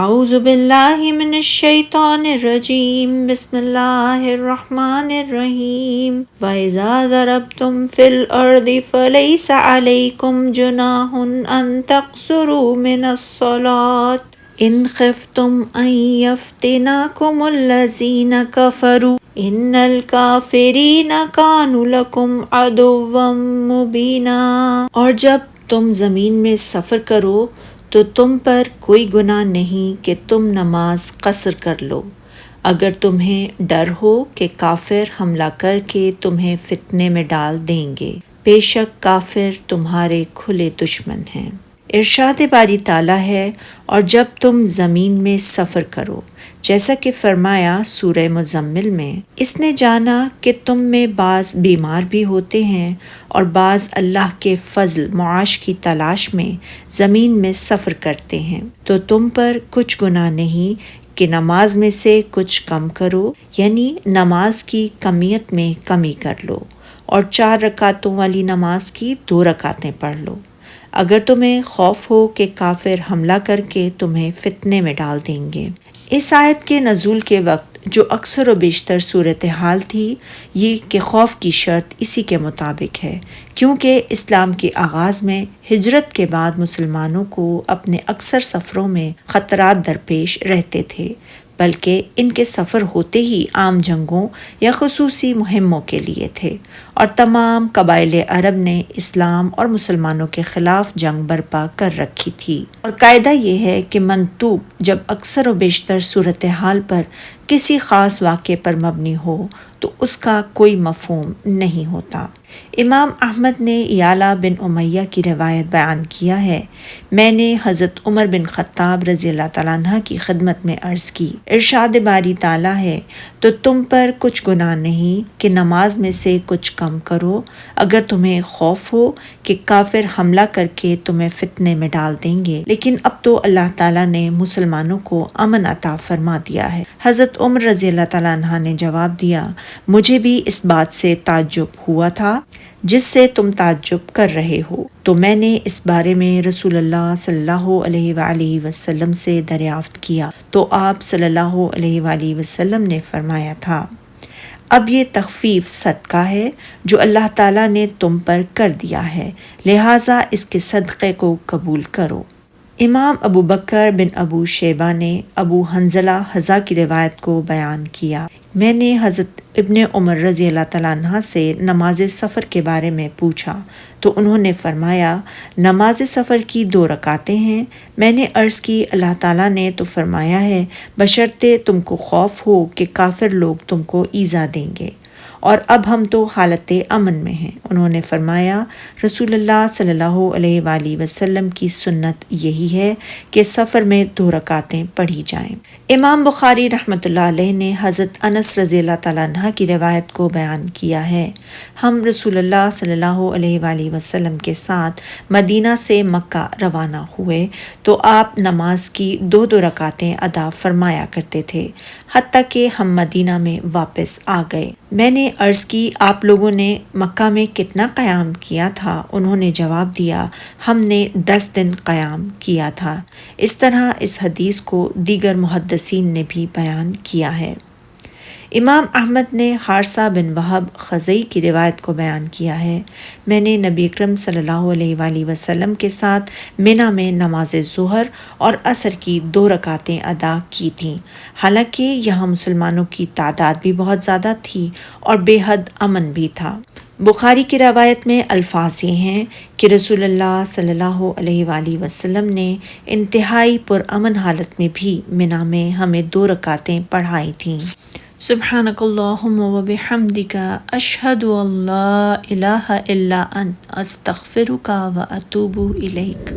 اعوذ باللہ من الشیطان الرجیم بسم اللہ الرحمن الرحیم وَإِذَا ضَرَبْتُمْ فِي الْأَرْضِ فَلَيْسَ عَلَيْكُمْ جُنَاحٌ أَن تَقْصُرُوا مِنَ الصَّلَاةِ إِنْ خِفْتُمْ أَن يَفْتِنَاكُمُ الَّذِينَ كَفَرُوا إِنَّ الْكَافِرِينَ كَانُوا لَكُمْ عَدُوًّا مُبِينًا۔ اور جب تم زمین میں سفر کرو تو تم پر کوئی گناہ نہیں کہ تم نماز قصر کر لو، اگر تمہیں ڈر ہو کہ کافر حملہ کر کے تمہیں فتنے میں ڈال دیں گے، بے شک کافر تمہارے کھلے دشمن ہیں۔ ارشاد باری تعالیٰ ہے، اور جب تم زمین میں سفر کرو، جیسا کہ فرمایا سورہ مزمل میں، اس نے جانا کہ تم میں بعض بیمار بھی ہوتے ہیں اور بعض اللہ کے فضل معاش کی تلاش میں زمین میں سفر کرتے ہیں، تو تم پر کچھ گناہ نہیں کہ نماز میں سے کچھ کم کرو، یعنی نماز کی کمیت میں کمی کر لو، اور 4 رکعتوں والی نماز کی 2 رکعتیں پڑھ لو، اگر تمہیں خوف ہو کہ کافر حملہ کر کے تمہیں فتنے میں ڈال دیں گے۔ اس آیت کے نزول کے وقت جو اکثر و بیشتر صورتحال تھی یہ کہ خوف کی شرط اسی کے مطابق ہے، کیونکہ اسلام کے آغاز میں ہجرت کے بعد مسلمانوں کو اپنے اکثر سفروں میں خطرات درپیش رہتے تھے، بلکہ ان کے سفر ہوتے ہی عام جنگوں یا خصوصی مہموں کے لیے تھے، اور تمام قبائل عرب نے اسلام اور مسلمانوں کے خلاف جنگ برپا کر رکھی تھی، اور قاعدہ یہ ہے کہ منطوق جب اکثر و بیشتر صورتحال پر کسی خاص واقعے پر مبنی ہو تو اس کا کوئی مفہوم نہیں ہوتا۔ امام احمد نے یعلا بن امیہ کی روایت بیان کیا ہے، میں نے حضرت عمر بن خطاب رضی اللہ تعالیٰ عنہ کی خدمت میں عرض کی، ارشاد باری تعالیٰ ہے، تو تم پر کچھ گناہ نہیں کہ نماز میں سے کچھ کم کرو، اگر تمہیں خوف ہو کہ کافر حملہ کر کے تمہیں فتنے میں ڈال دیں گے، لیکن اب تو اللہ تعالیٰ نے مسلمانوں کو امن عطا فرما دیا ہے۔ حضرت عمر رضی اللہ تعالیٰ عنہ نے جواب دیا، مجھے بھی اس بات سے تعجب ہوا تھا جس سے تم تعجب کر رہے ہو، تو میں نے اس بارے میں رسول اللہ صلی اللہ علیہ وآلہ وسلم سے دریافت کیا، تو آپ صلی اللہ علیہ وآلہ وسلم نے فرمایا تھا، اب یہ تخفیف صدقہ ہے جو اللہ تعالیٰ نے تم پر کر دیا ہے، لہٰذا اس کے صدقے کو قبول کرو۔ امام ابو بکر بن ابو شیبہ نے ابو حنظلہ حذا کی روایت کو بیان کیا، میں نے حضرت ابن عمر رضی اللہ تعالیٰ عنہ سے نماز سفر کے بارے میں پوچھا تو انہوں نے فرمایا، نماز سفر کی 2 رکعتیں ہیں۔ میں نے عرض کی، اللہ تعالیٰ نے تو فرمایا ہے بشرطے تم کو خوف ہو کہ کافر لوگ تم کو ایذا دیں گے، اور اب ہم تو حالت امن میں ہیں۔ انہوں نے فرمایا، رسول اللہ صلی اللہ علیہ وآلہ وسلم کی سنت یہی ہے کہ سفر میں 2 رکعتیں پڑھی جائیں۔ امام بخاری رحمۃ اللہ علیہ نے حضرت انس رضی اللہ تعالیٰ عنہ کی روایت کو بیان کیا ہے، ہم رسول اللہ صلی اللہ علیہ وآلہ وسلم کے ساتھ مدینہ سے مکہ روانہ ہوئے تو آپ نماز کی 2 رکعتیں ادا فرمایا کرتے تھے، حتیٰ کہ ہم مدینہ میں واپس آ گئے۔ میں نے عرض کی، آپ لوگوں نے مکہ میں کتنا قیام کیا تھا؟ انہوں نے جواب دیا، ہم نے 10 دن قیام کیا تھا۔ اس طرح اس حدیث کو دیگر محدثین نے بھی بیان کیا ہے۔ امام احمد نے حارثہ بن وہب خزئی کی روایت کو بیان کیا ہے، میں نے نبی اکرم صلی اللہ علیہ وآلہ وسلم کے ساتھ منی میں نماز ظہر اور عصر کی 2 رکعتیں ادا کی تھیں، حالانکہ یہاں مسلمانوں کی تعداد بھی بہت زیادہ تھی اور بے حد امن بھی تھا۔ بخاری کی روایت میں الفاظ یہ ہیں کہ رسول اللہ صلی اللہ علیہ وآلہ وسلم نے انتہائی پرامن حالت میں بھی منی میں ہمیں 2 رکعتیں پڑھائی تھیں۔ سبحانک اللہم و بحمدک، اشہد ان لا الہ الا انت، استغفرک و اتوب الیک۔